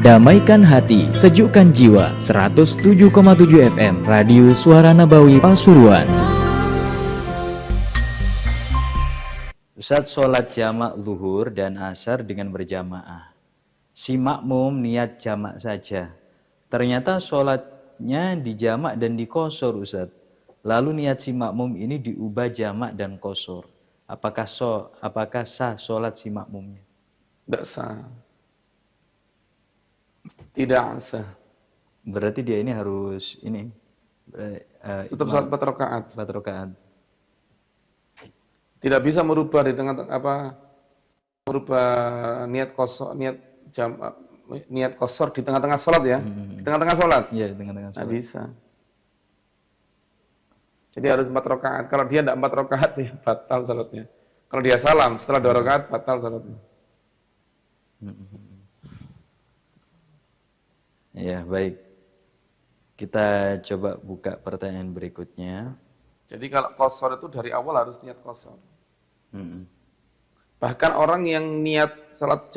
Damaikan hati, sejukkan jiwa. 107,7 FM Radio Suara Nabawi Pasuruan. Ustaz, sholat jamak zuhur dan asar dengan berjamaah. Si makmum niat jamak saja. Ternyata sholatnya dijamak dan dikosor, Ustaz. Lalu niat si makmum ini diubah jamak dan kosor. Apakah sah sholat si makmumnya? Tidak sah. Tidak sah. Berarti dia ini harus tetap sholat 4 rakaat. 4 rakaat. Tidak bisa merubah di merubah niat kosor di tengah-tengah sholat ya. Di tengah-tengah sholat. Iya, di tengah-tengah sholat. Tidak bisa. Jadi harus 4 rakaat. Kalau dia tidak 4 rakaat ya batal sholatnya. Kalau dia salam setelah 2 rakaat batal sholatnya. Ya, baik. Kita coba buka pertanyaan berikutnya. Jadi kalau kosor itu dari awal harus niat kosor. Bahkan orang yang niat sholat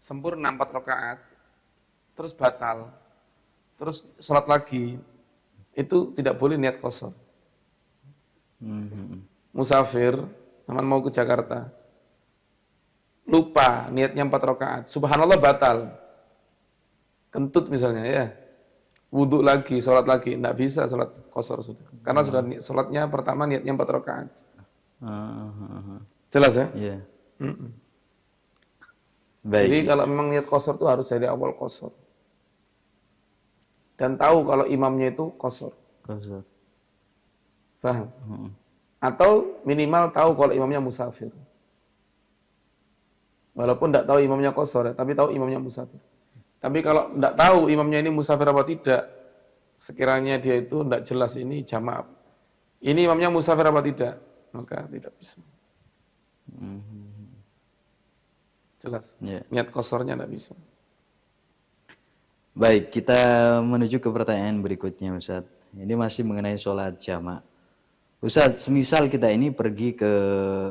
sempurna 4 rakaat, terus batal, terus sholat lagi, itu tidak boleh niat kosor. Musafir, teman mau ke Jakarta, lupa niatnya 4 rakaat, subhanallah batal. Kentut misalnya ya, wudhu lagi, sholat lagi, tidak bisa sholat kosor sudah. Karena sudah sholatnya pertama niatnya 4 rakaat. Jelas ya? Iya. Baik. Jadi kalau memang niat kosor itu harus dari awal kosor. Dan tahu kalau imamnya itu kosor. Kosor. Paham? Atau minimal tahu kalau imamnya musafir. Walaupun tidak tahu imamnya kosor ya, tapi tahu imamnya musafir. Tapi kalau tidak tahu imamnya ini musafir apa tidak, sekiranya dia itu tidak jelas ini jamaah. Ini imamnya musafir apa tidak, maka tidak bisa. Jelas. Yeah. Niat kosornya tidak bisa. Baik, kita menuju ke pertanyaan berikutnya, Ustaz. Ini masih mengenai sholat jamak. Ustaz, semisal kita ini pergi ke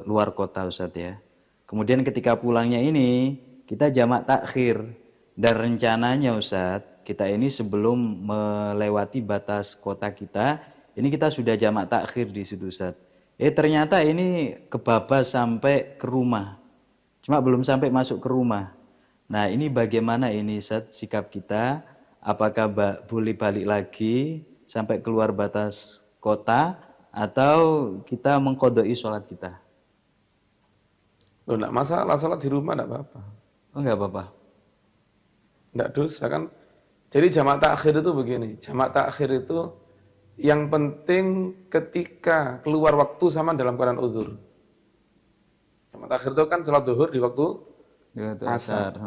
luar kota, Ustaz ya. Kemudian ketika pulangnya ini, kita jamak takhir. Dan rencananya Ustadz, kita ini sebelum melewati batas kota kita, ini kita sudah jamak takhir di situ Ustadz. Ternyata ini kebabas sampai ke rumah. Cuma belum sampai masuk ke rumah. Nah ini bagaimana ini Ustadz sikap kita? Apakah boleh balik lagi sampai keluar batas kota? Atau kita mengqodoi sholat kita? Loh, enggak masalah, sholat di rumah enggak apa-apa. Oh enggak apa-apa. Enggak dosa kan. Jadi jamak takhir itu begini, jamak takhir itu yang penting ketika keluar waktu sama dalam keadaan uzur. Jamak takhir itu kan sholat zuhur di waktu asar.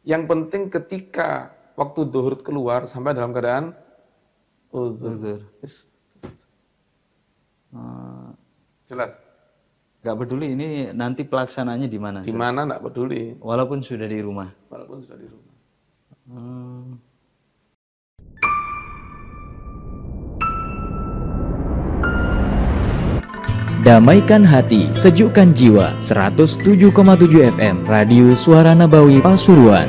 Yang penting ketika waktu zuhur keluar sampai dalam keadaan uzur. Jelas? Gak peduli ini nanti pelaksanaannya di mana? Di mana enggak peduli. Walaupun sudah di rumah. Walaupun sudah di rumah. Damaikan hati, sejukkan jiwa. 107,7 FM Radio Suara Nabawi Pasuruan.